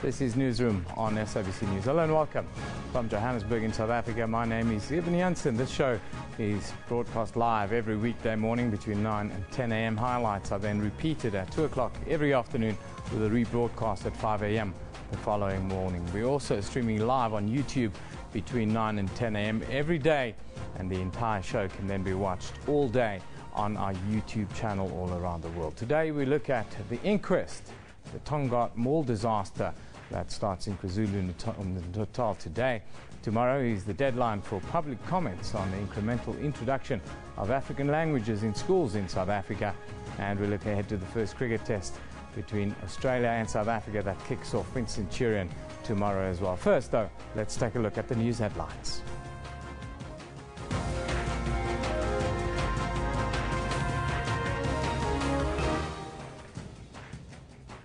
This is Newsroom on SABC News. Hello and welcome from Johannesburg in South Africa. My name is Eben Jansen. This show is broadcast live every weekday morning between 9 and 10 a.m. Highlights are then repeated at 2 o'clock every afternoon with a rebroadcast at 5 a.m. the following morning. We're also streaming live on YouTube between 9 and 10 a.m. every day, and the entire show can then be watched all day on our YouTube channel all around the world. Today we look at the inquest, the Tongaat Mall disaster that starts in KwaZulu-Natal today. Tomorrow is the deadline for public comments on the incremental introduction of African languages in schools in South Africa. And we look ahead to the first cricket test between Australia and South Africa that kicks off in Centurion tomorrow as well. First though, let's take a look at the news headlines.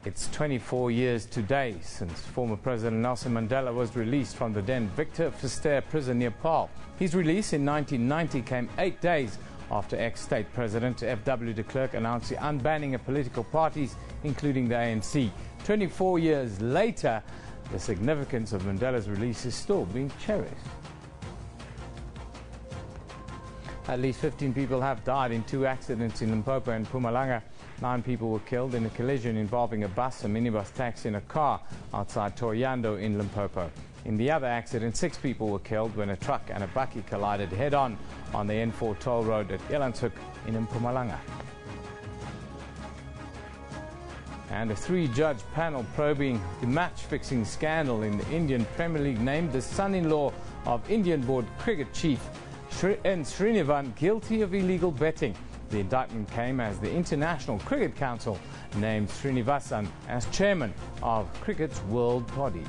It's 24 years today since former President Nelson Mandela was released from the then Victor Verster prison near Paarl. His release in 1990 came 8 days after ex-state President F.W. de Klerk announced the unbanning of political parties, including the ANC. 24 years later, the significance of Mandela's release is still being cherished. At least 15 people have died in 2 accidents in Limpopo and Mpumalanga. 9 people were killed in a collision involving a bus, a minibus taxi and a car outside Thohoyandou in Limpopo. In the other accident, 6 people were killed when a truck and a bakkie collided head-on on the N4 toll road at Elandshoek in Mpumalanga. And a 3-judge panel probing the match-fixing scandal in the Indian Premier League named the son-in-law of Indian board cricket chief N. Srinivasan guilty of illegal betting. The indictment came as the International Cricket Council named Srinivasan as chairman of cricket's world body.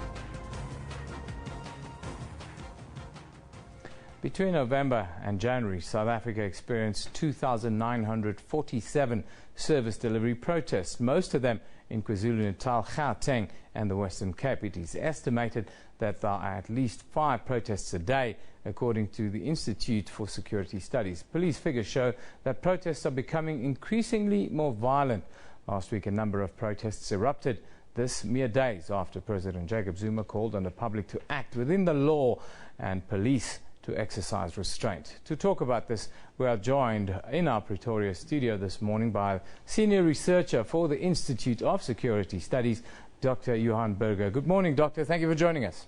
Between November and January, South Africa experienced 2,947 service delivery protests, most of them in KwaZulu-Natal, Gauteng and the Western Cape. It is estimated that there are at least 5 protests a day, according to the Institute for Security Studies. Police figures show that protests are becoming increasingly more violent. Last week, a number of protests erupted, this mere days after President Jacob Zuma called on the public to act within the law and police to exercise restraint. To talk about this, we are joined in our Pretoria studio this morning by senior researcher for the Institute of Security Studies, Dr. Johan Burger. Good morning, Doctor. Thank you for joining us.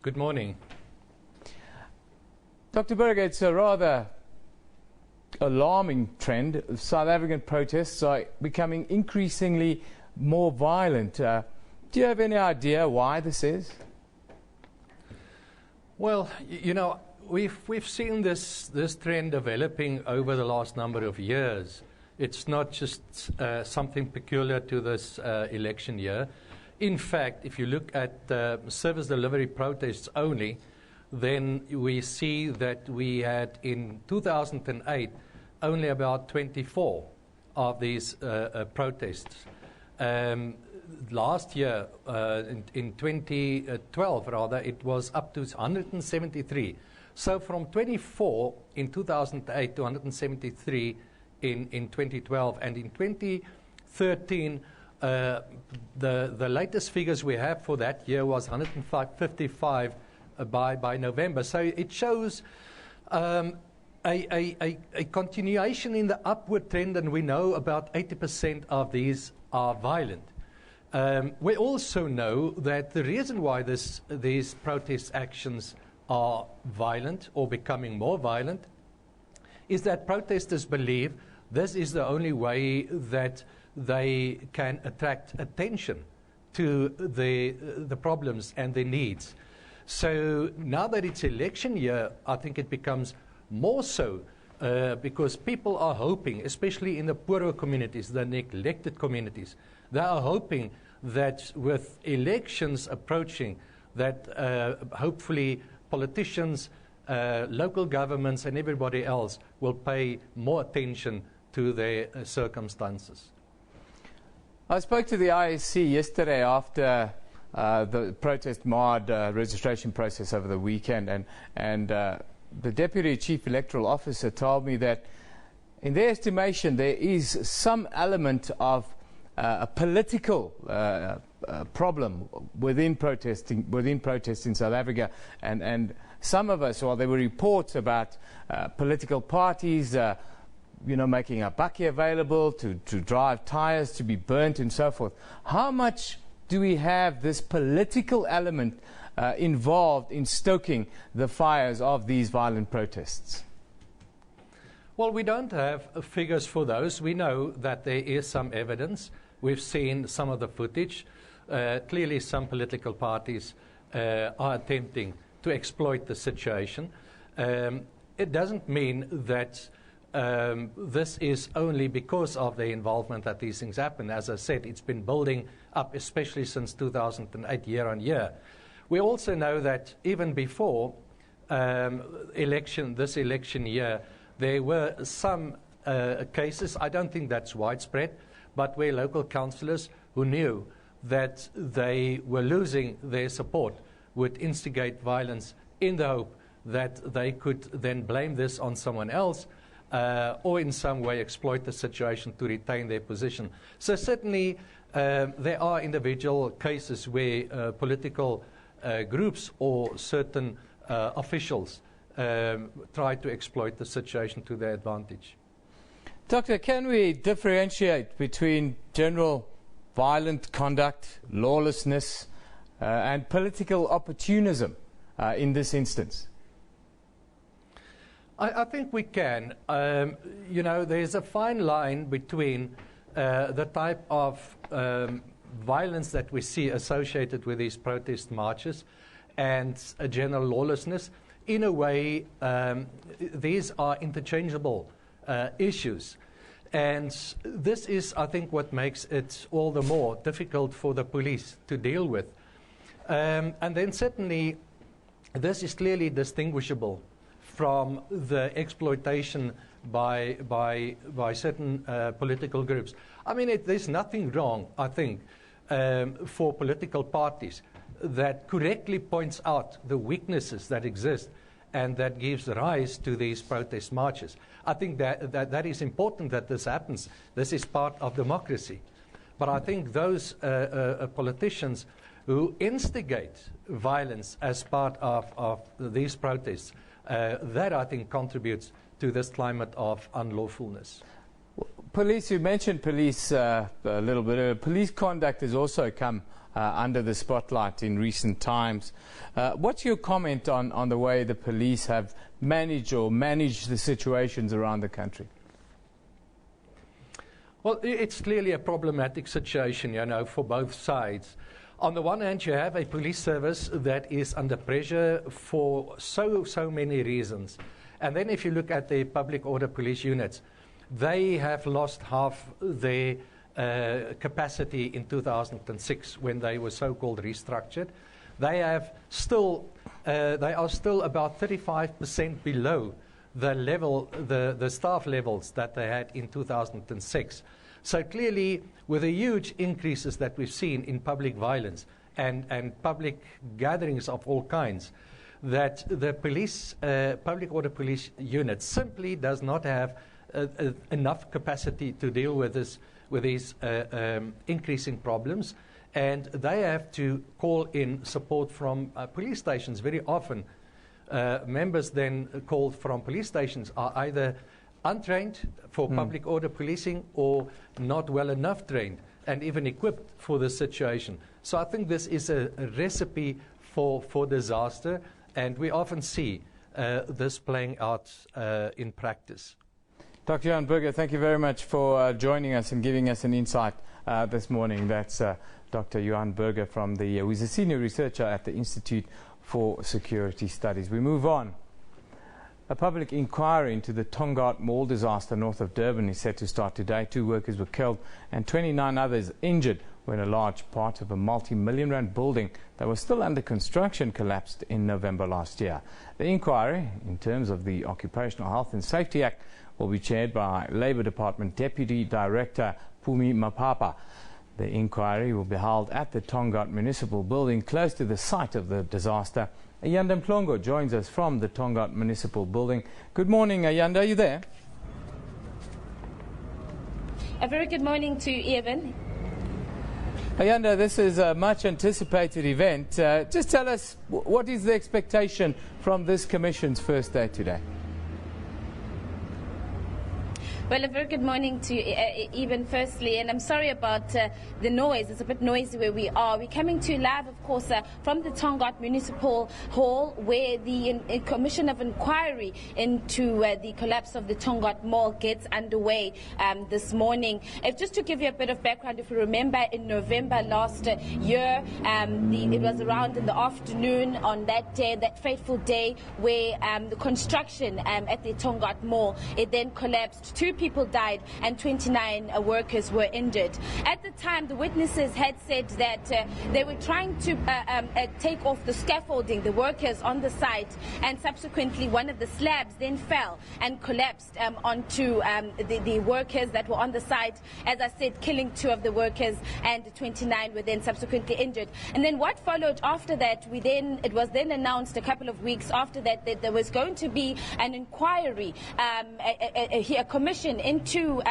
Good morning. Dr. Burger, it's a rather alarming trend. South African protests are becoming increasingly more violent. Do you have any idea why this is? Well, you know, we've seen this trend developing over the last number of years. It's not just something peculiar to this election year. In fact, if you look at service delivery protests only, then we see that we had in 2008 only about 24 of these protests. Last year, in 2012 rather, it was up to 173. So from 24 in 2008 to 173 in 2012, and in 2013, the latest figures we have for that year was 155 by November. So it shows a continuation in the upward trend, and we know about 80% of these are violent. We also know that the reason why these protest actions are violent or becoming more violent is that protesters believe this is the only way that they can attract attention to the problems and the needs. So now that it's election year, I think it becomes more so because people are hoping, especially in the poorer communities, the neglected communities, they are hoping that with elections approaching, that hopefully politicians, local governments and everybody else will pay more attention to their circumstances. I spoke to the ISC yesterday after the protest marred registration process over the weekend, and the Deputy Chief Electoral Officer told me that in their estimation there is some element of a political problem within protests in South Africa, and some of us, or there were reports about political parties making a bakkie available to drive tyres to be burnt and so forth. How much do we have this political element involved in stoking the fires of these violent protests? Well, we don't have figures for those. We know that there is some evidence. We've seen some of the footage. Clearly, some political parties are attempting to exploit the situation. It doesn't mean that this is only because of the involvement that these things happen. As I said, it's been building up, especially since 2008, year on year. We also know that even before this election year, there were some cases, I don't think that's widespread, but where local councillors who knew that they were losing their support would instigate violence in the hope that they could then blame this on someone else or in some way exploit the situation to retain their position. So certainly there are individual cases where political groups or certain officials try to exploit the situation to their advantage. Doctor, can we differentiate between general violent conduct, lawlessness, and political opportunism in this instance? I think we can. There's a fine line between the type of violence that we see associated with these protest marches and a general lawlessness. In a way, these are interchangeable issues. And this is, I think, what makes it all the more difficult for the police to deal with. And then certainly, this is clearly distinguishable from the exploitation by certain political groups. I mean, there's nothing wrong, I think, for political parties that correctly points out the weaknesses that exist and that gives rise to these protest marches. I think that is important that this happens. This is part of democracy. But I think those politicians who instigate violence as part of these protests, that I think contributes to this climate of unlawfulness. Police, you mentioned police a little bit earlier. Police conduct has also come under the spotlight in recent times. What's your comment on the way the police have managed the situations around the country? Well, it's clearly a problematic situation, for both sides. On the one hand, you have a police service that is under pressure for so many reasons. And then if you look at the public order police units, they have lost half their capacity in 2006 when they were so-called restructured. They are still about 35% below the level, the staff levels that they had in 2006. So clearly, with the huge increases that we've seen in public violence and public gatherings of all kinds, that the police, public order police unit simply does not have enough capacity to deal with these increasing problems, and they have to call in support from police stations. Very often, members then called from police stations are either untrained for public order policing or not well enough trained and even equipped for this situation. So I think this is a recipe for disaster, and we often see this playing out in practice. Dr. Johan Burger, thank you very much for joining us and giving us an insight this morning. That's Dr. Johan Burger who's a senior researcher at the Institute for Security Studies. We move on. A public inquiry into the Tongaat Mall disaster north of Durban is set to start today. 2 workers were killed and 29 others injured when a large part of a multi-million-rand building that was still under construction collapsed in November last year. The inquiry, in terms of the Occupational Health and Safety Act, will be chaired by Labour Department Deputy Director Phumi Mapapa. The inquiry will be held at the Tongaat Municipal Building close to the site of the disaster. Ayanda Mplongo joins us from the Tongaat Municipal Building. Good morning, Ayanda. Are you there? A very good morning to Evan. Ayanda, this is a much anticipated event. Just tell us, what is the expectation from this Commission's first day today? Well, a very good morning to you, even firstly, and I'm sorry about the noise. It's a bit noisy where we are. We're coming to you live, of course, from the Tongaat Municipal Hall, where the Commission of Inquiry into the collapse of the Tongaat Mall gets underway this morning. Just to give you a bit of background, if you remember, in November last year, it was around in the afternoon on that day, that fateful day, where the construction at the Tongaat Mall, it then collapsed. 2 people died and 29 workers were injured. At the time, the witnesses had said that they were trying to take off the scaffolding, the workers on the site, and subsequently one of the slabs then fell and collapsed onto the workers that were on the site. As I said, killing 2 of the workers, and 29 were then subsequently injured. And then what followed after that, it was then announced a couple of weeks after that there was going to be an inquiry, a commission into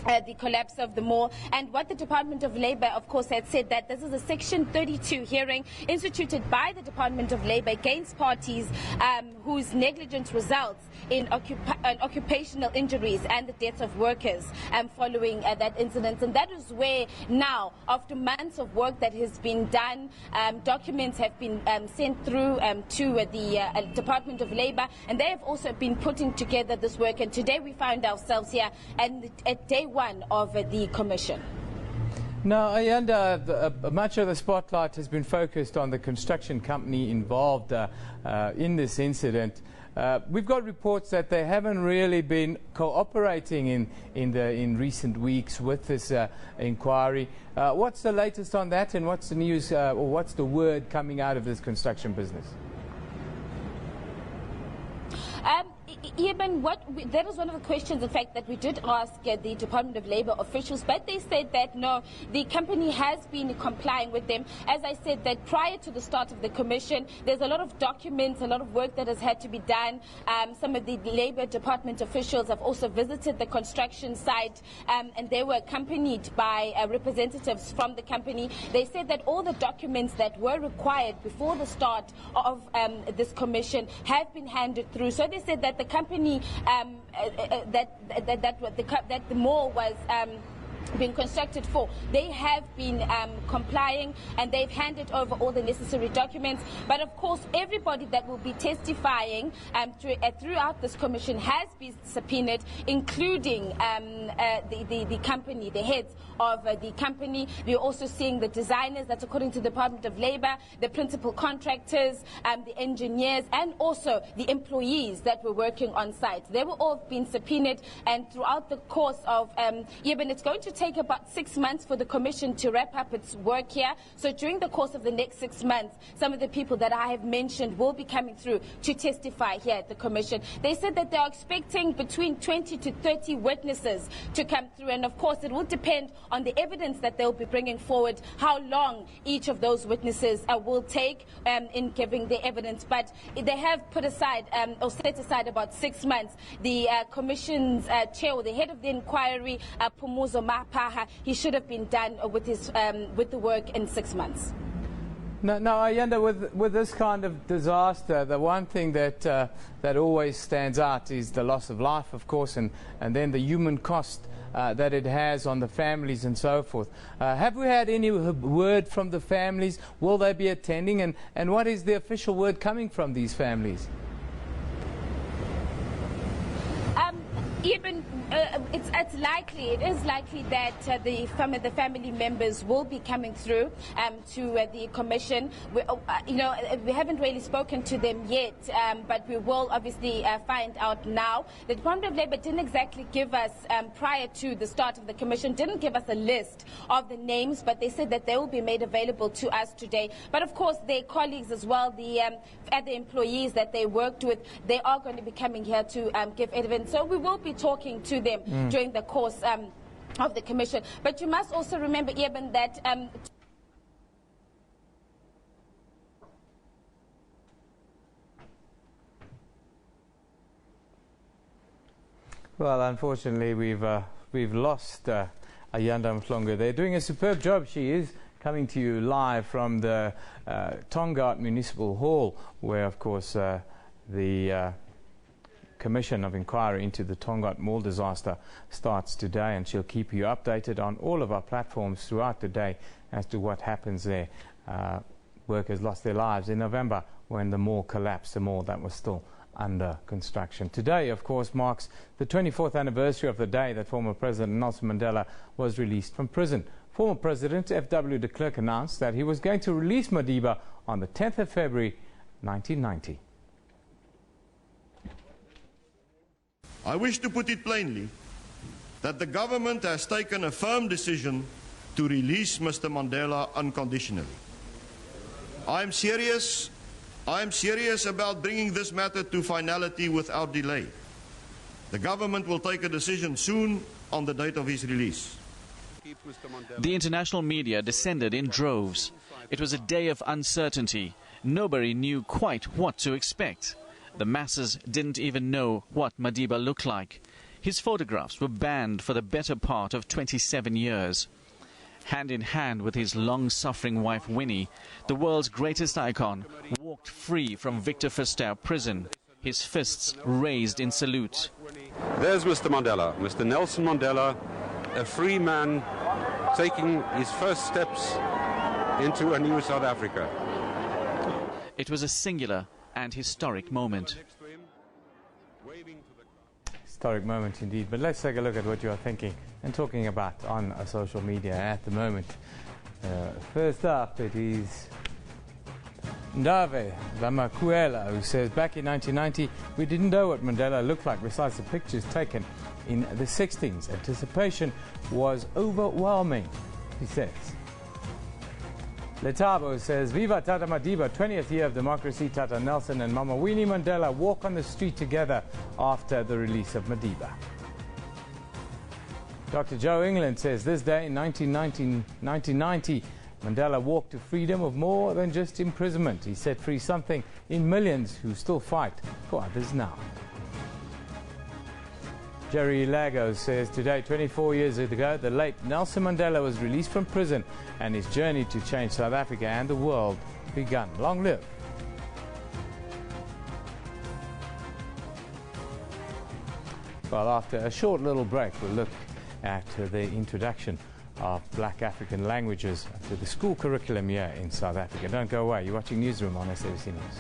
the collapse of the mall. And what the Department of Labour, of course, had said that this is a Section 32 hearing instituted by the Department of Labour against parties whose negligence results in occupational injuries and the deaths of workers following that incident. And that is where now, after months of work that has been done, documents have been sent through to the Department of Labour, and they have also been putting together this work. And today we find ourselves here at day 1 of the commission. Now, Ayanda, much of the spotlight has been focused on the construction company involved in this incident. We've got reports that they haven't really been cooperating in recent weeks with this inquiry. What's the latest on that, and what's the news, or what's the word coming out of this construction business? Eben, that was one of the questions, in fact, that we did ask the Department of Labour officials, but they said that no, the company has been complying with them. As I said, that prior to the start of the commission, there's a lot of documents, a lot of work that has had to be done. Some of the Labour Department officials have also visited the construction site, and they were accompanied by representatives from the company. They said that all the documents that were required before the start of this commission have been handed through. So they said that the company that the mall was being constructed for, they have been complying, and they've handed over all the necessary documents. But of course, everybody that will be testifying throughout this commission has been subpoenaed, including the company, the heads of the company. We're also seeing the designers, that's according to the Department of Labour, the principal contractors, the engineers, and also the employees that were working on site. They were all being subpoenaed, and throughout the course of even it's going to take about 6 months for the commission to wrap up its work here. So during the course of the next 6 months, some of the people that I have mentioned will be coming through to testify here at the commission. They said that they are expecting between 20 to 30 witnesses to come through, and of course it will depend on the evidence that they'll be bringing forward, how long each of those witnesses will take in giving the evidence. But they have put aside or set aside about 6 months. The commission's chair, or the head of the inquiry, Pumuzo Mapaha, he should have been done with the work in 6 months. Now, Ayanda, with this kind of disaster, the one thing that always stands out is the loss of life, of course, and then the human cost that it has on the families and so forth. Have we had any word from the families? Will they be attending? And what is the official word coming from these families? Even it is likely that the family members will be coming through to the commission. We haven't really spoken to them yet, but we will obviously find out now. The Department of Labour didn't exactly give us, prior to the start of the commission, didn't give us a list of the names, but they said that they will be made available to us today. But of course, their colleagues as well, the other employees that they worked with, they are going to be coming here to give evidence. So we will be talking to them during the course of the commission. But you must also remember, Eben, that well, unfortunately, we've lost Ayanda Mhlongo. They're doing a superb job. She is coming to you live from the Tongaat Municipal Hall, where, of course, the Commission of Inquiry into the Tongaat Mall disaster starts today, and she'll keep you updated on all of our platforms throughout the day as to what happens there. Workers lost their lives in November when the mall collapsed, the mall that was still under construction. Today, of course, marks the 24th anniversary of the day that former President Nelson Mandela was released from prison. Former President F.W. de Klerk announced that he was going to release Madiba on the 10th of February 1990. I wish to put it plainly that the government has taken a firm decision to release Mr. Mandela unconditionally. I am serious about bringing this matter to finality without delay. The government will take a decision soon on the date of his release. The international media descended in droves. It was a day of uncertainty. Nobody knew quite what to expect. The masses didn't even know what Madiba looked like. His photographs were banned for the better part of 27 years. Hand in hand with his long-suffering wife Winnie, the world's greatest icon walked free from Victor Verster prison, his fists raised in salute. There's Mr. Mandela, Mr. Nelson Mandela, a free man taking his first steps into a new South Africa. It was a singular and historic moment. Historic moment indeed, but let's take a look at what you are thinking and talking about on social media at the moment. First up, it is Ndave Lamakuela, who says, back in 1990, we didn't know what Mandela looked like besides the pictures taken in the 60s. Anticipation was overwhelming, he says. Letabo says, Viva Tata Madiba, 20th year of democracy. Tata Nelson and Mama Winnie Mandela walk on the street together after the release of Madiba. Dr. Joe England says, this day in 1990, Mandela walked to freedom of more than just imprisonment. He set free something in millions who still fight for others now. Jerry Lago says, today, 24 years ago, the late Nelson Mandela was released from prison and his journey to change South Africa and the world begun. Long live. Well, after a short little break, we'll look at the introduction of Black African languages to the school curriculum here in South Africa. Don't go away. You're watching Newsroom on SABC News.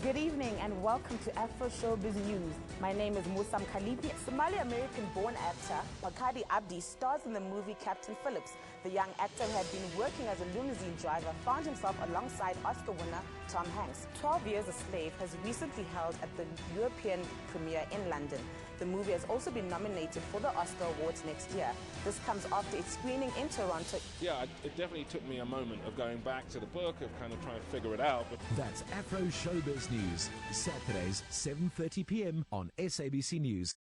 Good evening and welcome to Afro Showbiz News. My name is Musam Khalipi. Somali-American-born actor Makadi Abdi stars in the movie Captain Phillips. The young actor who had been working as a limousine driver found himself alongside Oscar winner Tom Hanks. 12 Years a Slave has recently held at the European premiere in London. The movie has also been nominated for the Oscar Awards next year. This comes after its screening in Toronto. Yeah, it definitely took me a moment of going back to the book, of kind of trying to figure it out. But that's Afro Showbiz News, Saturdays, 7:30 p.m. on SABC News.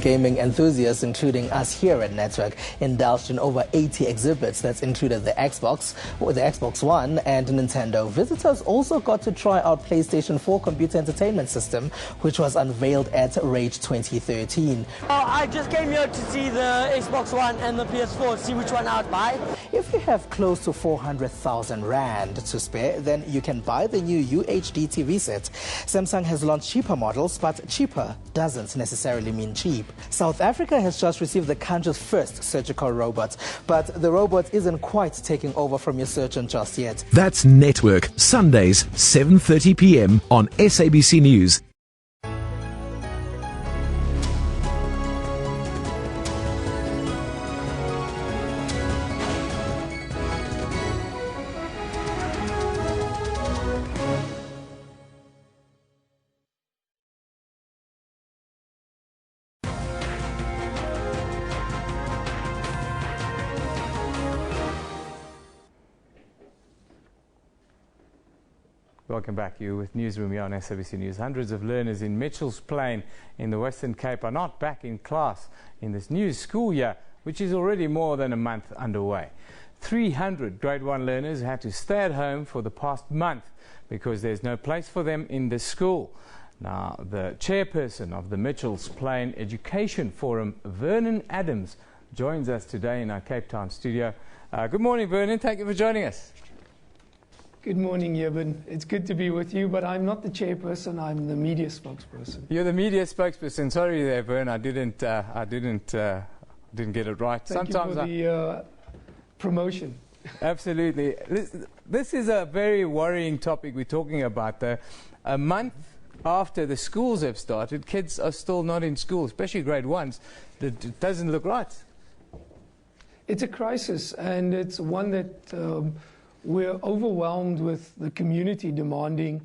Gaming enthusiasts, including us here at Network, indulged in over 80 exhibits that included the Xbox One and Nintendo. Visitors also got to try out PlayStation 4 computer entertainment system, which was unveiled at Rage 2013. I just came here to see the Xbox One and the PS4, see which one I'd buy. If you have close to 400,000 Rand to spare, then you can buy the new UHD TV set. Samsung has launched cheaper models, but cheaper doesn't necessarily mean cheap. South Africa has just received the country's first surgical robot, but the robot isn't quite taking over from your surgeon just yet. That's Network, Sundays, 7:30 p.m. on SABC News. Welcome back. You're with Newsroom here on SABC News. Hundreds of learners in Mitchell's Plain in the Western Cape are not back in class in this new school year, which is already more than a month underway. 300 grade 1 learners had to stay at home for the past month because there's no place for them in the school. Now, the chairperson of the Mitchell's Plain Education Forum, Vernon Adams, joins us today in our Cape Town studio. Good morning, Vernon. Thank you for joining us. Good morning, Yevon. It's good to be with you, but I'm not the chairperson. I'm the media spokesperson. You're the media spokesperson. Sorry there, Vern. I didn't get it right. Thank you for the promotion. Absolutely. This is a very worrying topic we're talking about. A month after the schools have started, kids are still not in school, especially grade 1s. It doesn't look right. It's a crisis, and it's one that we're overwhelmed with the community demanding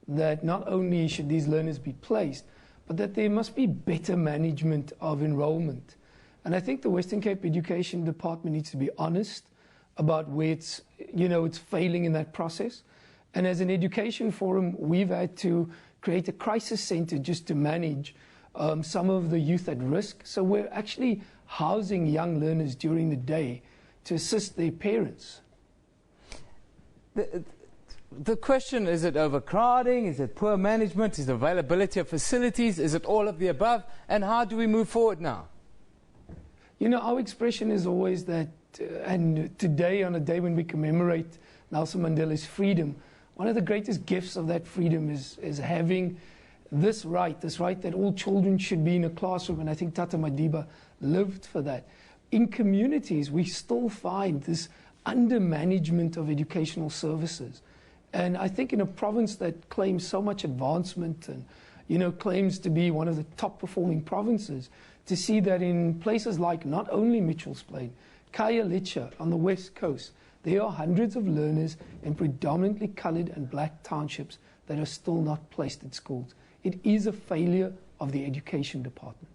that not only should these learners be placed, but that there must be better management of enrollment. And I think the Western Cape Education Department needs to be honest about where it's failing in that process. And as an education forum, we've had to create a crisis center just to manage some of the youth at risk. So we're actually housing young learners during the day to assist their parents. The question, is it overcrowding? Is it poor management? Is it availability of facilities? Is it all of the above? And how do we move forward now? Our expression is always that, and today, on a day when we commemorate Nelson Mandela's freedom, one of the greatest gifts of that freedom is having this right that all children should be in a classroom. And I think Tata Madiba lived for that. In communities, we still find this undermanagement of educational services. And I think in a province that claims so much advancement and, claims to be one of the top performing provinces, to see that in places like not only Mitchell's Plain, Khayelitsha on the west coast, there are hundreds of learners in predominantly coloured and black townships that are still not placed in schools. It is a failure of the education department.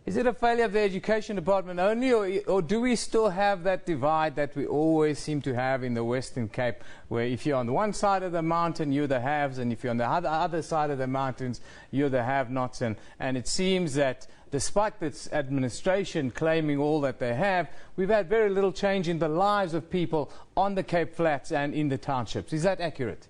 Is it a failure of the education department only, or do we still have that divide that we always seem to have in the Western Cape, where if you're on one side of the mountain, you're the haves, and if you're on the other side of the mountains, you're the have-nots? And it seems that despite this administration claiming all that they have, we've had very little change in the lives of people on the Cape Flats and in the townships. Is that accurate?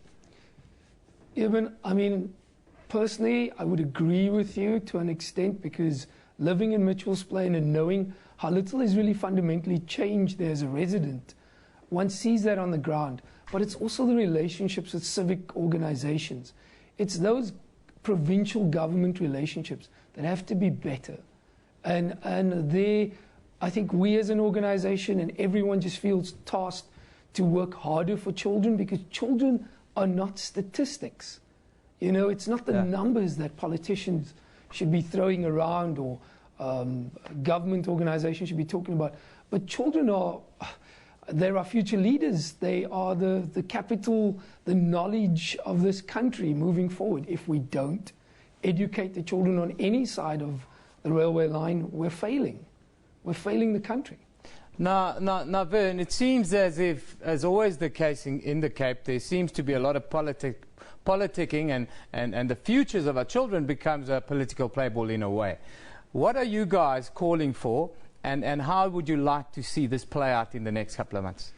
Personally, I would agree with you to an extent, because living in Mitchell's Plain and knowing how little has really fundamentally changed there as a resident, one sees that on the ground. But it's also the relationships with civic organizations. It's those provincial government relationships that have to be better. And there, I think we as an organization and everyone just feels tasked to work harder for children, because children are not statistics. It's not the numbers that politicians should be throwing around or government organizations should be talking about. But children they're our future leaders. They are the capital, the knowledge of this country moving forward. If we don't educate the children on any side of the railway line, we're failing. We're failing the country. Now, Vern, it seems as if, as always the case in the Cape, there seems to be a lot of politicking, and the futures of our children becomes a political play ball in a way. What are you guys calling for, and how would you like to see this play out in the next couple of months?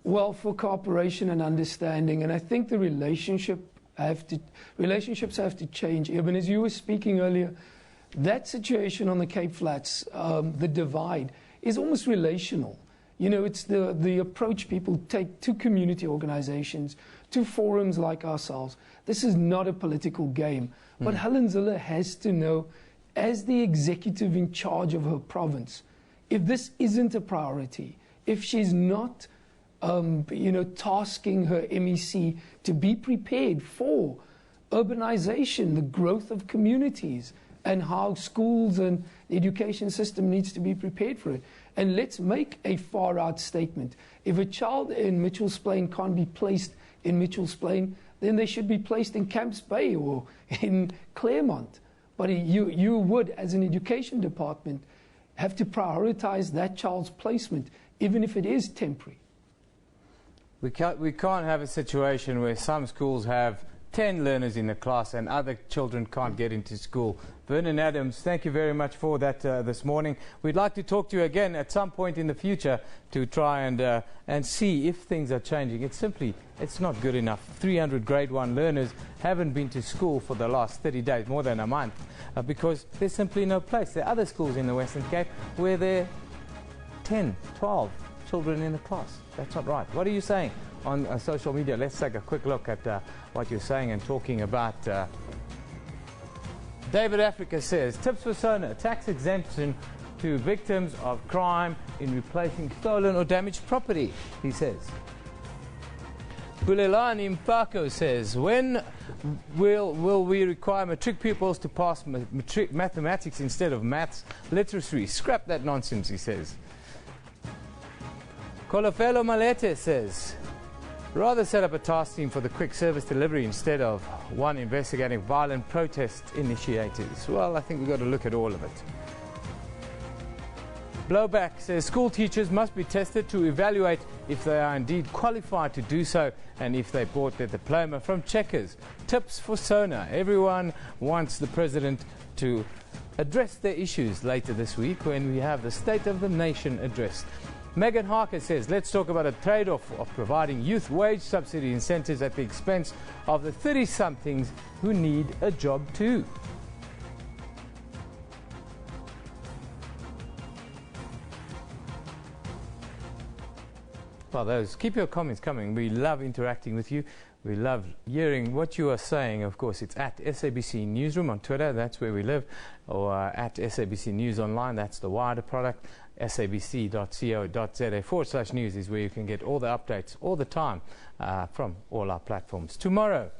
Well, for cooperation and understanding, and I think the relationships have to change. Even as you were speaking earlier, that situation on the Cape Flats, the divide, is almost relational. It's the approach people take to community organizations, to forums like ourselves. This is not a political game. But Helen Zille has to know, as the executive in charge of her province, if this isn't a priority, if she's not tasking her MEC to be prepared for urbanization, the growth of communities, and how schools and the education system needs to be prepared for it. And let's make a far-out statement. If a child in Mitchell's Plain can't be placed in Mitchell's Plain, then they should be placed in Camps Bay or in Claremont. But you would, as an education department, have to prioritize that child's placement, even if it is temporary. We can't have a situation where some schools have 10 learners in the class and other children can't get into school. Vernon Adams, thank you very much for that this morning. We'd like to talk to you again at some point in the future to try and see if things are changing. It's not good enough. 300 grade 1 learners haven't been to school for the last 30 days, more than a month, because there's simply no place. There are other schools in the Western Cape where there are 10, 12 children in a class. That's not right. What are you saying on social media? Let's take a quick look at what you're saying and talking about. David Africa says, tips for Sona, tax exemption to victims of crime in replacing stolen or damaged property, he says. Bulelani Mpako says, when will we require matric pupils to pass mathematics instead of maths literacy? Scrap that nonsense, he says. Kolofelo Malete says, rather set up a task team for the quick service delivery instead of one investigating violent protest initiators. Well, I think we've got to look at all of it. Blowback says school teachers must be tested to evaluate if they are indeed qualified to do so and if they bought their diploma from Checkers. Tips for Sona. Everyone wants the president to address their issues later this week when we have the State of the Nation address. Megan Harker says, let's talk about a trade-off of providing youth wage subsidy incentives at the expense of the 30-somethings who need a job too. Well, keep your comments coming. We love interacting with you. We love hearing what you are saying. Of course, it's at SABC Newsroom on Twitter. That's where we live. Or at SABC News Online. That's the wider product. sabc.co.za/news is where you can get all the updates all the time from all our platforms. Tomorrow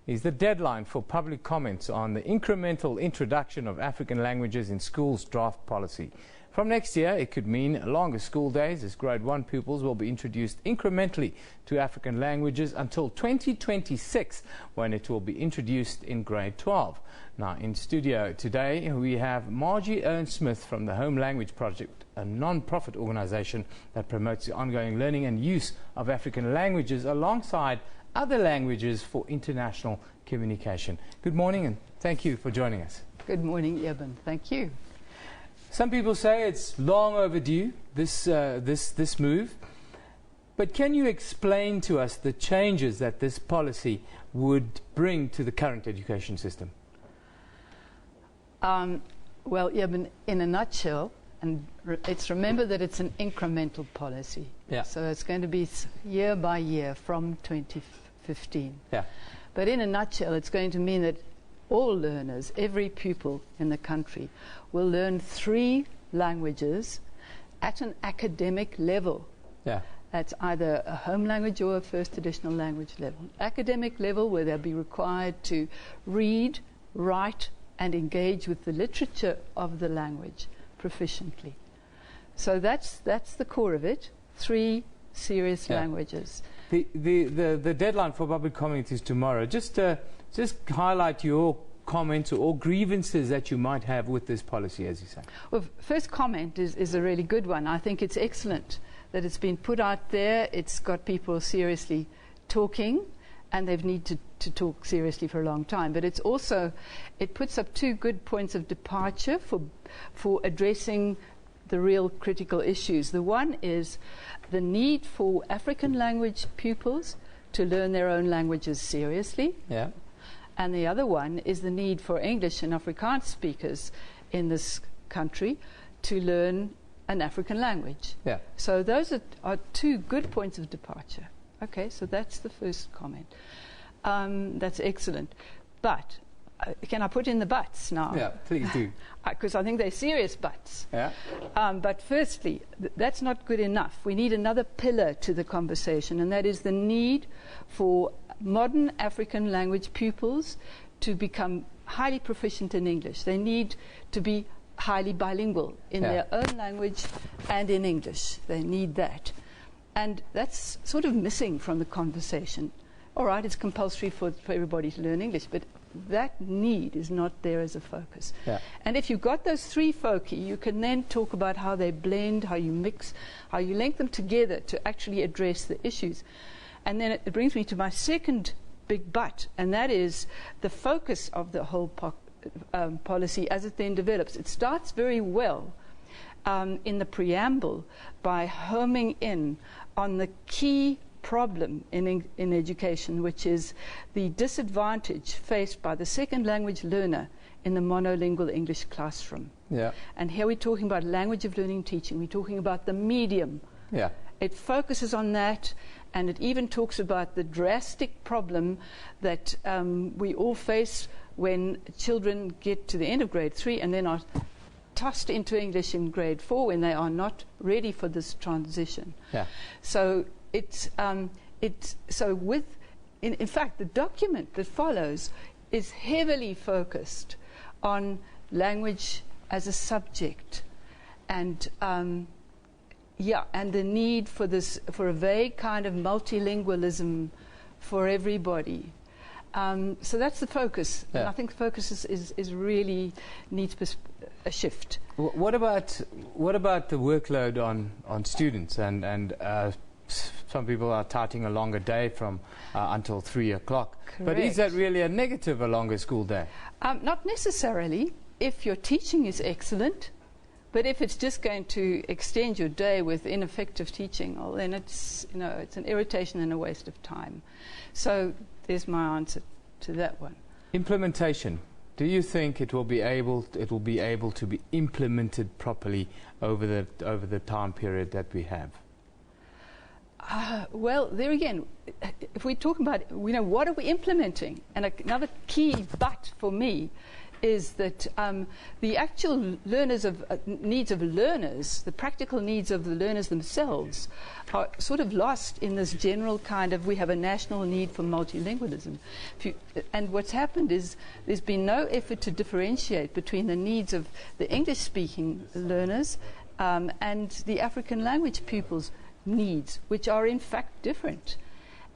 is the deadline for public comments on the incremental introduction of African languages in schools draft policy. From next year, it could mean longer school days as grade 1 pupils will be introduced incrementally to African languages until 2026, when it will be introduced in grade 12. Now, in studio today, we have Margie Ern-Smith from the Home Language Project, a non-profit organization that promotes the ongoing learning and use of African languages alongside other languages for international communication. Good morning and thank you for joining us. Good morning, Eben. Thank you. Some people say it's long overdue, this move. But can you explain to us the changes that this policy would bring to the current education system? Well, Eben, in a nutshell, and remember that it's an incremental policy. Yeah. So it's going to be year by year from 2015. Yeah. But in a nutshell, it's going to mean that all learners, every pupil in the country, will learn 3 languages at an academic level. Yeah. That's either a home language or a first additional language level. Academic level where they'll be required to read, write, and engage with the literature of the language proficiently. So that's the core of it. 3 serious languages. The deadline for public comment is tomorrow. Just highlight your comments or grievances that you might have with this policy, as you say. Well, first comment is a really good one. I think it's excellent that it's been put out there. It's got people seriously talking, and they've needed to talk seriously for a long time. But it's also, it puts up 2 good points of departure for addressing the real critical issues. The one is the need for African language pupils to learn their own languages seriously. Yeah. And the other one is the need for English and Afrikaans speakers in this country to learn an African language. Yeah. So those are 2 good points of departure. Okay, so that's the first comment. That's excellent. But can I put in the buts now? Yeah, please do. Because I think they're serious buts. Yeah. But firstly, that's not good enough. We need another pillar to the conversation, and that is the need for modern African language pupils to become highly proficient in English. They need to be highly bilingual in their own language and in English. They need that. And that's sort of missing from the conversation. All right, it's compulsory for everybody to learn English, but that need is not there as a focus. Yeah. And if you've got those 3 foci, you can then talk about how they blend, how you mix, how you link them together to actually address the issues. And then it brings me to my second big but, and that is the focus of the whole policy as it then develops. It starts very well in the preamble by homing in on the key problem in education, which is the disadvantage faced by the second language learner in the monolingual English classroom. Yeah. And here we're talking about language of learning teaching. We're talking about the medium. Yeah. It focuses on that, and it even talks about the drastic problem that we all face when children get to the end of grade 3 and then are tossed into English in grade 4 when they are not ready for this transition. Yeah. So in fact, the document that follows is heavily focused on language as a subject, and and the need for a vague kind of multilingualism for everybody. So that's the focus, and I think the focus is really needs a shift. What about the workload on students and some people are touting a longer day from until 3 o'clock. Correct. But is that really a negative, a longer school day? Not necessarily, if your teaching is excellent. But if it's just going to extend your day with ineffective teaching, well, then it's an irritation and a waste of time. So there's my answer to that one. Implementation. Do you think it will be able to be implemented properly over the time period that we have? Well, there again, if we talk about, what are we implementing? And another key but for me is that the actual needs of learners, the practical needs of the learners themselves, are sort of lost in this general kind of, we have a national need for multilingualism. And what's happened is there's been no effort to differentiate between the needs of the English-speaking learners and the African language pupils' needs, which are in fact different.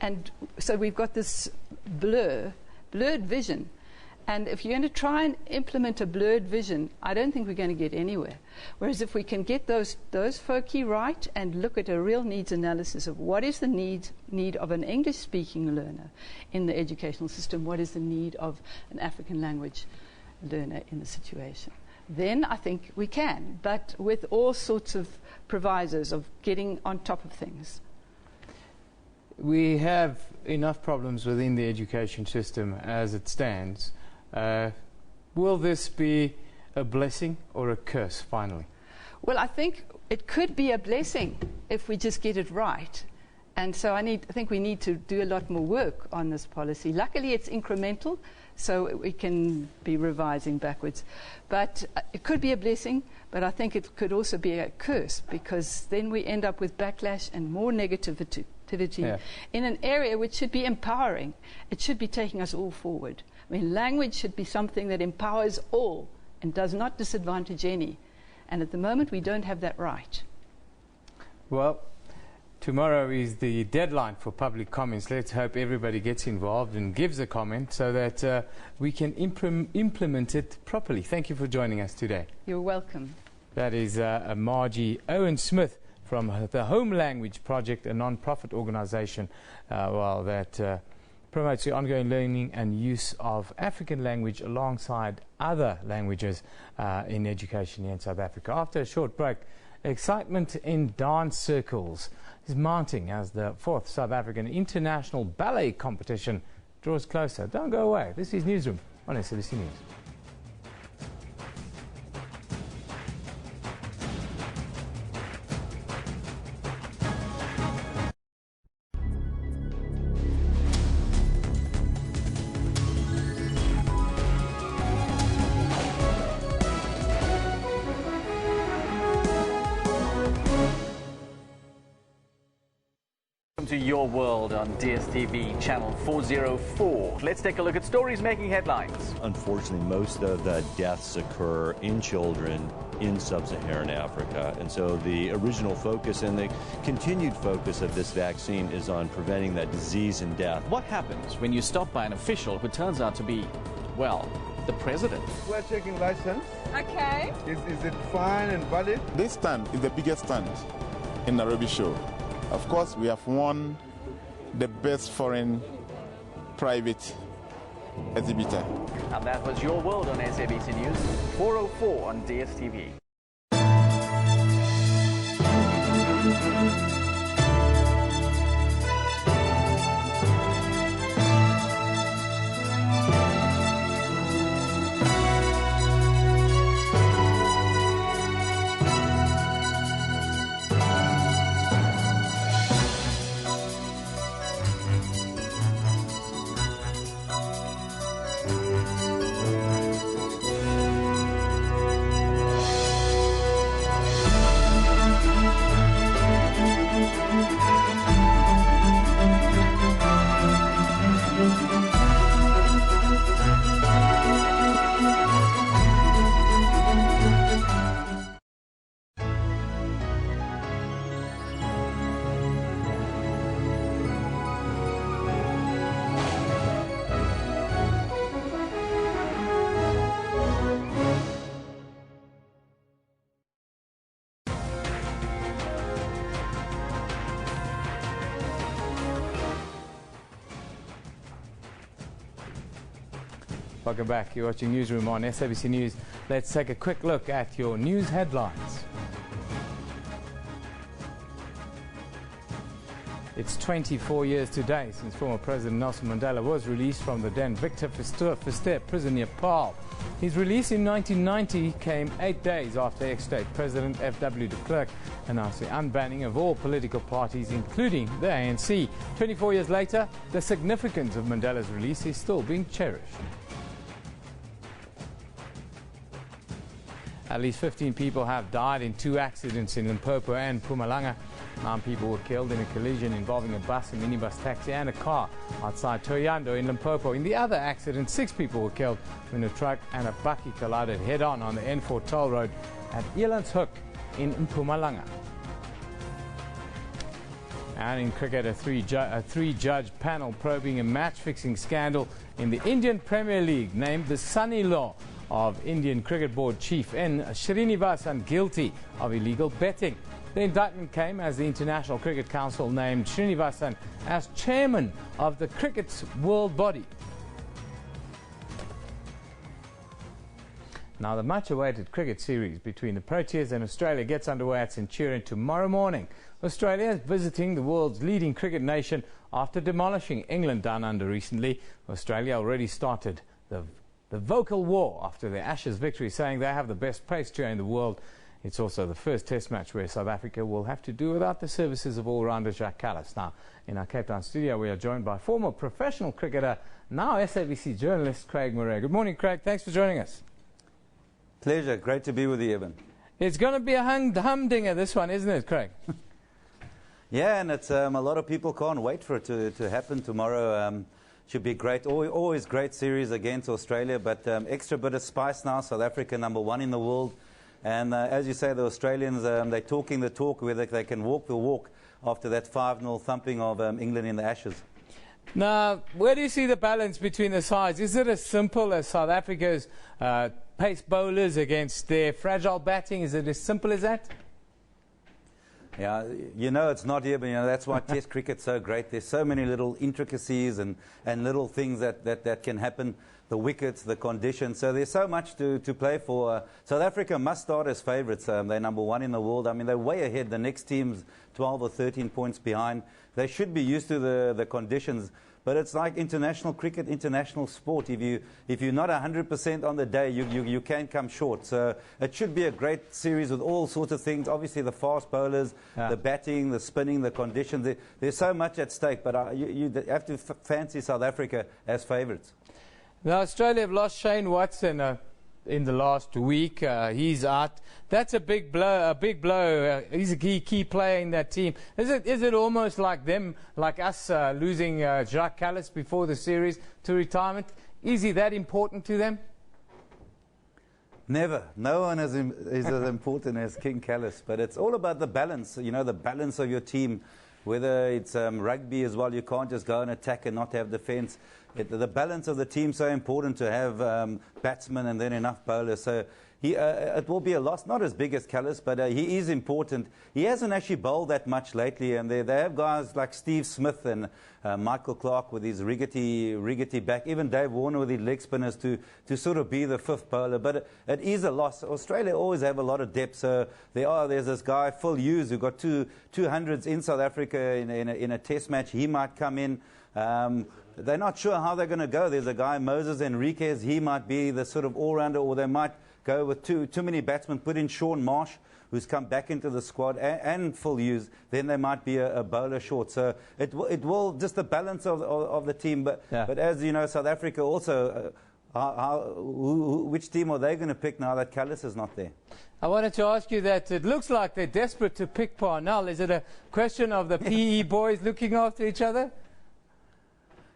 And so we've got this blurred vision. And if you're going to try and implement a blurred vision, I don't think we're going to get anywhere. Whereas if we can get those foci right and look at a real needs analysis of what is the need of an English-speaking learner in the educational system, what is the need of an African language learner in the situation, then I think we can, but with all sorts of provisos of getting on top of things. We have enough problems within the education system as it stands. Will this be a blessing or a curse finally? Well, I think it could be a blessing if we just get it right. And so I think we need to do a lot more work on this policy. Luckily, it's incremental, so we can be revising backwards. But it could be a blessing, but I think it could also be a curse, because then we end up with backlash and more negativity in an area which should be empowering. It should be taking us all forward. I mean, language should be something that empowers all and does not disadvantage any. And at the moment, we don't have that right. Well, tomorrow is the deadline for public comments. Let's hope everybody gets involved and gives a comment so that we can implement it properly. Thank you for joining us today. You're welcome. That is Margie Owen-Smith from the Home Language Project, a non-profit organisation that promotes the ongoing learning and use of African language alongside other languages in education here in South Africa. After a short break, excitement in dance circles is mounting as the 4th South African International Ballet Competition draws closer. Don't go away. This is Newsroom on SABC News. To Your World on DSTV channel 404. Let's take a look at stories making headlines. Unfortunately, most of the deaths occur in children in sub-Saharan Africa. And so the original focus and the continued focus of this vaccine is on preventing that disease and death. What happens when you stop by an official who turns out to be, well, the president? We're checking license. Okay. Is it fine and valid? This stand is the biggest stand in Nairobi show. Of course, we have won the best foreign private exhibitor. And that was Your World on SABC News, 4:04 on DSTV. Welcome back. You're watching Newsroom on SABC News. Let's take a quick look at your news headlines. It's 24 years today since former President Nelson Mandela was released from the then Victor Verster prison near Paarl. His release in 1990 came 8 days after ex-state President F.W. de Klerk announced the unbanning of all political parties, including the ANC. 24 years later, the significance of Mandela's release is still being cherished. At least 15 people have died in 2 accidents in Limpopo and Mpumalanga. 9 people were killed in a collision involving a bus, a minibus taxi and a car outside Thohoyandou in Limpopo. In the other accident, 6 people were killed when a truck and a bakkie collided head-on on the N4 toll road at Elandshoek in Mpumalanga. And in cricket, a three-judge panel probing a match-fixing scandal in the Indian Premier League named the son-in-law of Indian Cricket Board Chief N. Srinivasan guilty of illegal betting. The indictment came as the International Cricket Council named Srinivasan as chairman of the cricket's world body. Now, the much-awaited cricket series between the Proteas and Australia gets underway at Centurion tomorrow morning. Australia is visiting the world's leading cricket nation after demolishing England down under recently. Australia already started the vocal war after their Ashes victory, saying they have the best pace tour in the world. It's also the first test match where South Africa will have to do without the services of all-rounder Jacques Kallis. Now, in our Cape Town studio, we are joined by former professional cricketer, now SABC journalist, Craig Murray. Good morning, Craig. Thanks for joining us. Pleasure. Great to be with you, Evan. It's going to be a humdinger, this one, isn't it, Craig? Yeah, and it's a lot of people can't wait for it to happen tomorrow. Should be great. Always great series against Australia, but extra bit of spice now. South Africa #1 in the world. And as you say, the Australians, they're talking the talk, whether they can walk the walk after that 5-0 thumping of England in the Ashes. Now, where do you see the balance between the sides? Is it as simple as South Africa's pace bowlers against their fragile batting? Is it as simple as that? Yeah, you know it's not here, but that's why Test cricket's so great. There's so many little intricacies and little things that can happen. The wickets, the conditions. So there's so much to play for. South Africa must start as favourites. They're #1 in the world. I mean, they're way ahead. The next team's 12 or 13 points behind. They should be used to the conditions. But it's like international cricket, international sport. If you're not 100% on the day, you can come short. So it should be a great series with all sorts of things. Obviously, the fast bowlers, the batting, the spinning, the conditions. There's so much at stake. But you have to fancy South Africa as favourites. Now, Australia have lost Shane Watson in the last week. He's out. That's a big blow. He's a key player in that team. Is it almost like them, like us, losing Jacques Kallis before the series to retirement? Is he that important to them? Never. No one is as important as King Kallis. But it's all about the balance. You know, the balance of your team. Whether it's rugby as well, you can't just go and attack and not have defence. The balance of the team is so important to have batsmen and then enough bowlers. So it will be a loss, not as big as Callis, but he is important. He hasn't actually bowled that much lately, and they have guys like Steve Smith and Michael Clark with his riggedy back, even Dave Warner with his leg spinners to sort of be the fifth bowler. But it is a loss. Australia always have a lot of depth. So there's this guy, Phil Hughes, who got 200s in South Africa in a test match. He might come in. They're not sure how they're going to go. There's a guy, Moses Enriquez. He might be the sort of all-rounder, or they might go with too many batsmen, put in Sean Marsh, who's come back into the squad, and Phil Hughes. Then there might be a bowler short. So it will just the balance of the team. But as you know, South Africa also, which team are they going to pick now that Callis is not there? I wanted to ask you that it looks like they're desperate to pick Parnell. Is it a question of the PE boys looking after each other?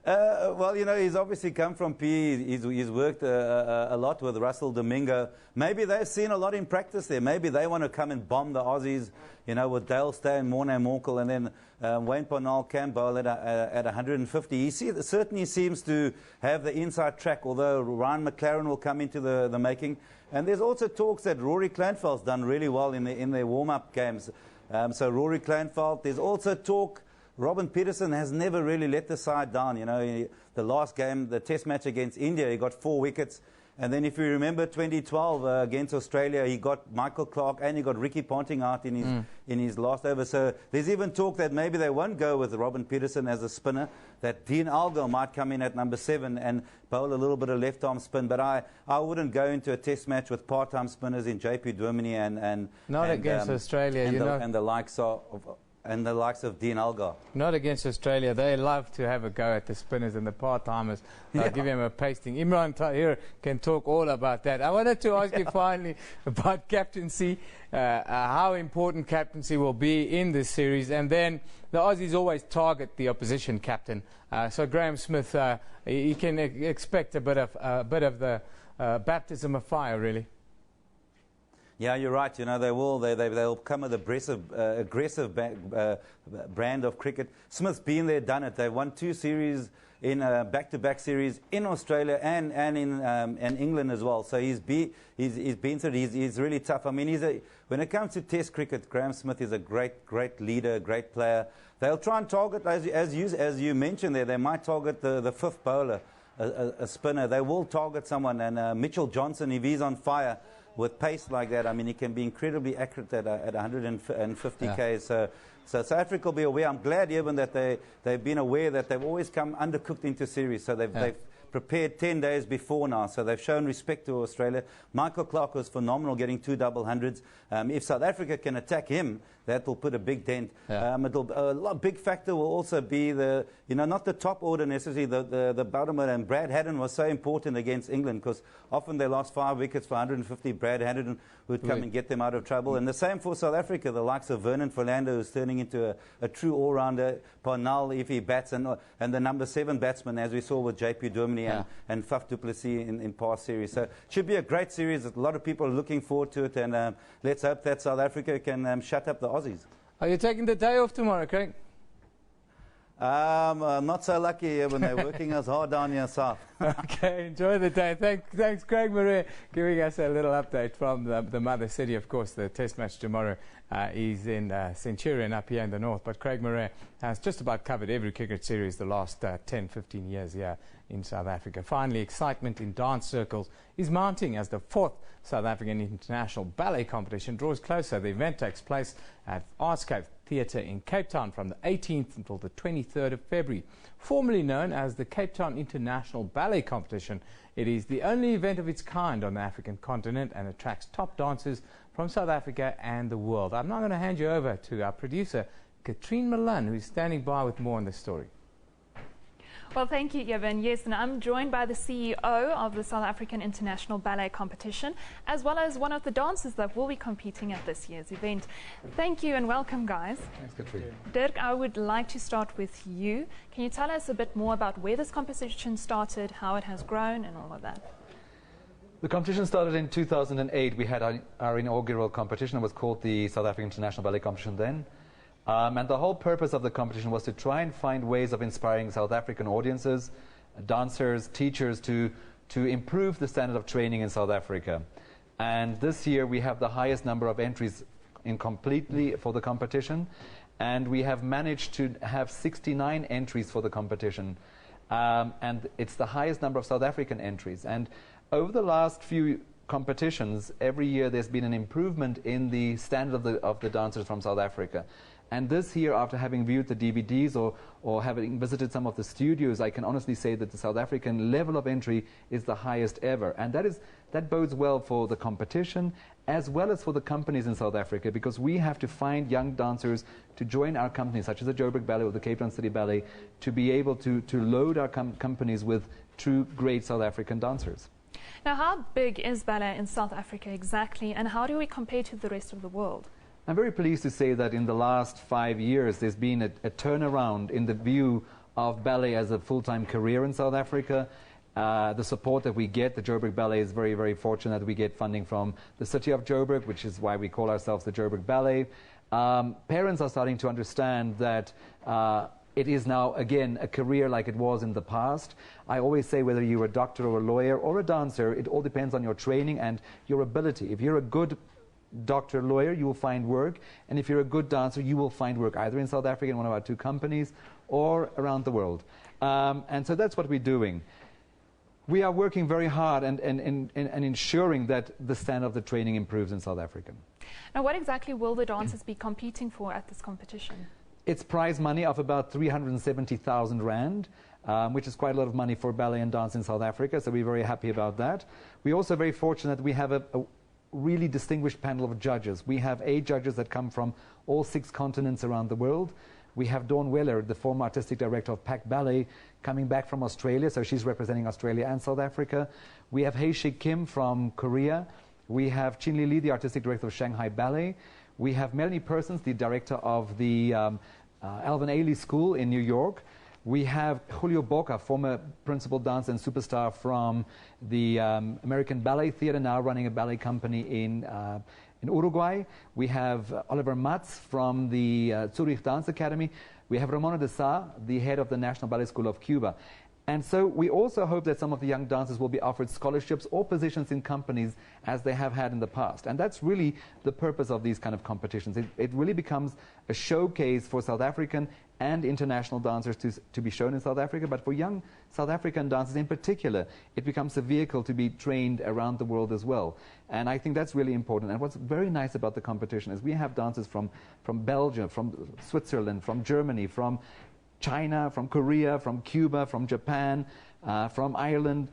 Well, you know, he's obviously come from PE. He's worked a lot with Russell Domingo. Maybe they've seen a lot in practice there. Maybe they want to come and bomb the Aussies, you know, with Dale Stay and Morne Morkel, and then Wayne Parnell can bowl at 150. He certainly seems to have the inside track, although Ryan McLaren will come into the making. And there's also talks that Rory Kleinfeld's done really well in their warm-up games. So Rory Kleinfeld. There's also talk Robin Peterson has never really let the side down. You know, the last game, the test match against India, he got 4 wickets. And then if you remember 2012 against Australia, he got Michael Clark and he got Ricky Ponting out in his last over. So there's even talk that maybe they won't go with Robin Peterson as a spinner, that Dean Algar might come in at number 7 and bowl a little bit of left-arm spin. But I wouldn't go into a test match with part-time spinners in JP Duomini and not against Australia, and the likes of... And the likes of Dean Algar. Not against Australia. They love to have a go at the spinners and the part-timers. They'll give him a pasting. Imran Tahir can talk all about that. I wanted to ask you finally about captaincy, how important captaincy will be in this series. And then the Aussies always target the opposition captain. So Graham Smith, you can expect a bit of the baptism of fire, really. Yeah, you're right. You know, they'll come with aggressive brand of cricket. Smith's been there, done it. They've won 2 series in back-to-back series in Australia and in England as well. So he's been through it. He's really tough. I mean, when it comes to Test cricket, Graham Smith is a great leader, great player. They'll try and target, as you mentioned there, they might target the fifth bowler, a spinner. They will target someone, and Mitchell Johnson, if he's on fire with pace like that, I mean, he can be incredibly accurate at 150 Ks. So South Africa will be aware. I'm glad even that they've been aware that they've always come undercooked into series. So they've prepared 10 days before now. So they've shown respect to Australia. Michael Clark was phenomenal, getting 2 double hundreds. If South Africa can attack him, that will put a big dent. A big factor will also be not the top order necessarily, the bottom order. And Brad Haddon was so important against England because often they lost 5 wickets for 150. Brad Haddon would come and get them out of trouble. And the same for South Africa, the likes of Vernon Fernando, who's turning into a true all-rounder. Parnell, if he bats, and the number 7 batsman, as we saw with JP Duomini and Faf du Plessis in past series. So it should be a great series. A lot of people are looking forward to it, and let's hope that South Africa can shut up the Aussies. Are you taking the day off tomorrow, Craig? I'm not so lucky when they're working us hard down here south. Okay, enjoy the day. Thanks, Craig Murray, giving us a little update from the mother city. Of course, the test match tomorrow is in Centurion up here in the north. But Craig Murray has just about covered every cricket series the last 10, 15 years here in South Africa. Finally, excitement in dance circles is mounting as the 4th South African International Ballet Competition draws closer. The event takes place at Artscape Theatre in Cape Town from the 18th until the 23rd of February. Formerly known as the Cape Town International Ballet Competition, it is the only event of its kind on the African continent and attracts top dancers from South Africa and the world. I'm now going to hand you over to our producer, Katrine Milan, who's standing by with more on this story. Well, thank you, Evan. Yes, and I'm joined by the CEO of the South African International Ballet Competition, as well as one of the dancers that will be competing at this year's event. Thank you and welcome, guys. Thanks, Katrine. Dirk, I would like to start with you. Can you tell us a bit more about where this competition started, how it has grown, and all of that? The competition started in 2008. We had our inaugural competition. It was called the South African International Ballet Competition then. And the whole purpose of the competition was to try and find ways of inspiring South African audiences, dancers, teachers to improve the standard of training in South Africa. And this year we have the highest number of entries in completely for the competition. And we have managed to have 69 entries for the competition. And it's the highest number of South African entries. And over the last few competitions, every year there's been an improvement in the standard of the dancers from South Africa. And this year, after having viewed the DVDs or having visited some of the studios, I can honestly say that the South African level of entry is the highest ever. And that bodes well for the competition as well as for the companies in South Africa, because we have to find young dancers to join our companies, such as the Joburg Ballet or the Cape Town City Ballet, to be able to load our companies with true great South African dancers. Now, how big is ballet in South Africa exactly, and how do we compare to the rest of the world? I'm very pleased to say that in the last 5 years, there's been a turnaround in the view of ballet as a full-time career in South Africa. The support that we get, the Joburg Ballet is very, very fortunate that we get funding from the city of Joburg, which is why we call ourselves the Joburg Ballet. Parents are starting to understand that it is now, again, a career like it was in the past. I always say whether you're a doctor or a lawyer or a dancer, it all depends on your training and your ability. If you're a good doctor, lawyer, you will find work. And if you're a good dancer, you will find work either in South Africa in one of our 2 companies or around the world. And so that's what we're doing. We are working very hard and ensuring that the standard of the training improves in South Africa. Now, what exactly will the dancers be competing for at this competition? It's prize money of about 370,000 Rand, which is quite a lot of money for ballet and dance in South Africa, so we're very happy about that. We're also very fortunate that we have a really distinguished panel of judges. We have 8 judges that come from all 6 continents around the world. We have Dawn Weller, the former artistic director of Pac Ballet, coming back from Australia, so she's representing Australia and South Africa. We have Hei-Shik Kim from Korea. We have Chin Li, the artistic director of Shanghai Ballet. We have Melanie Persons, the director of the Alvin Ailey School in New York. We have Julio Boca, former principal dancer and superstar from the American Ballet Theatre, now running a ballet company in Uruguay. We have Oliver Matz from the Zurich Dance Academy. We have Ramona de Sa, the head of the National Ballet School of Cuba. And so we also hope that some of the young dancers will be offered scholarships or positions in companies as they have had in the past. And that's really the purpose of these kind of competitions. It really becomes a showcase for South African and international dancers to be shown in South Africa. But for young South African dancers in particular, it becomes a vehicle to be trained around the world as well. And I think that's really important. And what's very nice about the competition is we have dancers from Belgium, from Switzerland, from Germany, from China, from Korea, from Cuba, from Japan, from Ireland,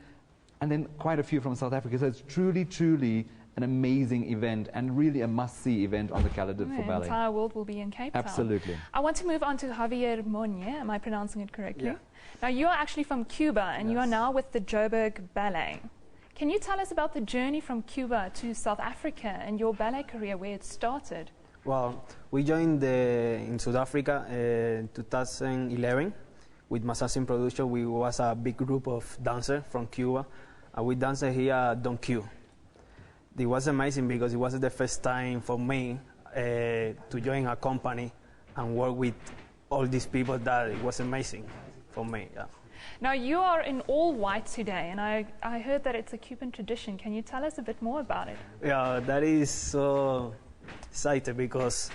and then quite a few from South Africa. So it's truly, truly an amazing event and really a must-see event on the calendar for ballet. The entire world will be in Cape Town. Absolutely. I want to move on to Javier Monye. Am I pronouncing it correctly? Yeah. Now, you are actually from Cuba, and you are now with the Joburg Ballet. Can you tell us about the journey from Cuba to South Africa and your ballet career, where it started? Well, we joined in South Africa in 2011 with Massasin Production. We was a big group of dancers from Cuba, and we danced here at Don Q. It was amazing because it was the first time for me to join a company and work with all these people. That it was amazing for me. Yeah. Now, you are in all white today, and I heard that it's a Cuban tradition. Can you tell us a bit more about it? Yeah, that is so excited because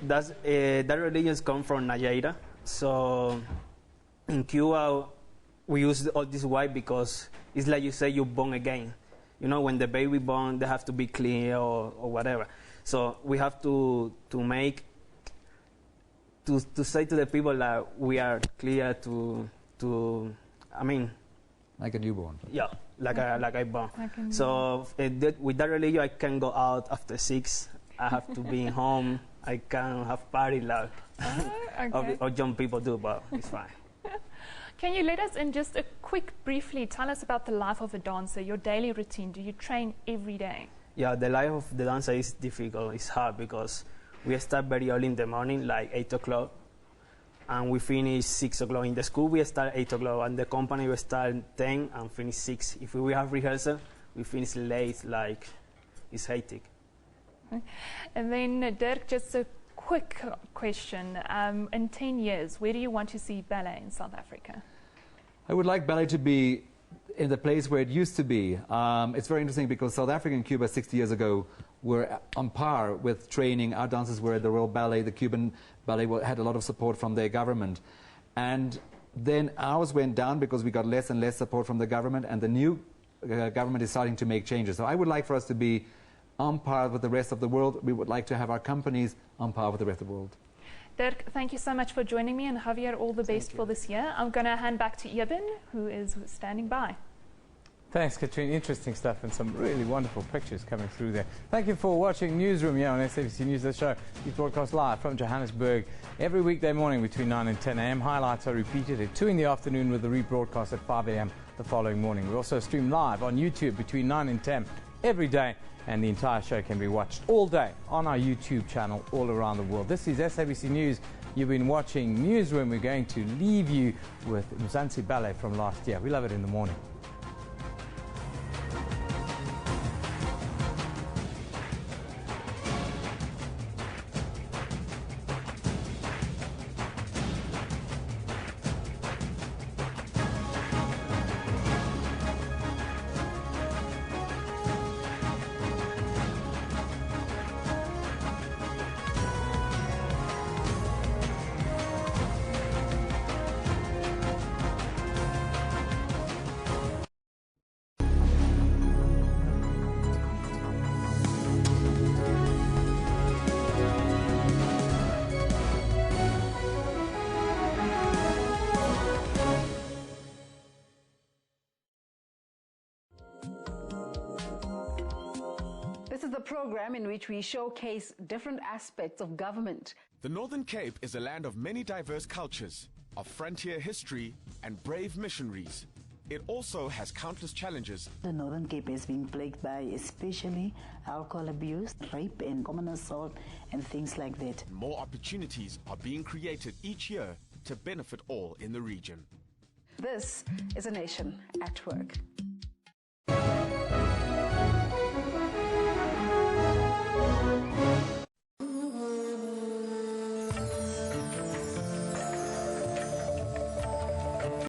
that religions come from Nigeria. So in Cuba, we use all this white because it's like you say you're born again. You know, when the baby born, they have to be clean or whatever. So we have to say to the people that we are clear to I mean, like a newborn. Yeah, like I born. So with that religion, I can go out after 6. I have to be in home. I can have party like or young people do, but it's fine. Can you let us in just a quick, briefly, tell us about the life of a dancer, your daily routine? Do you train every day? Yeah, the life of the dancer is difficult. It's hard because we start very early in the morning, like 8 o'clock, and we finish 6 o'clock. In the school, we start 8 o'clock, and the company will start 10 and finish 6. If we have rehearsal, we finish late, like it's hectic. And then, Dirk, just a quick question. In 10 years, where do you want to see ballet in South Africa? I would like ballet to be in the place where it used to be. It's very interesting because South Africa and Cuba 60 years ago were on par with training. Our dancers were at the Royal Ballet. The Cuban Ballet had a lot of support from their government. And then ours went down because we got less and less support from the government, and the new government is starting to make changes. So I would like for us to be on par with the rest of the world. We would like to have our companies on par with the rest of the world. Dirk, thank you so much for joining me, and Javier, all the best for this year. I'm going to hand back to Eben, who is standing by. Thanks, Katrine. Interesting stuff and some really wonderful pictures coming through there. Thank you for watching Newsroom here on SABC News. The show is broadcast live from Johannesburg every weekday morning between 9 and 10 a.m. Highlights are repeated at 2 in the afternoon with the rebroadcast at 5 a.m. the following morning. We also stream live on YouTube between 9 and 10 every day, and the entire show can be watched all day on our YouTube channel all around the world. This is SABC News. You've been watching Newsroom. We're going to leave you with Mzansi Ballet from last year. We love it in the morning. This is the program in which we showcase different aspects of government. The Northern Cape is a land of many diverse cultures, of frontier history and brave missionaries. It also has countless challenges. The Northern Cape has been plagued by especially alcohol abuse, rape and common assault and things like that. More opportunities are being created each year to benefit all in the region. This is a nation at work.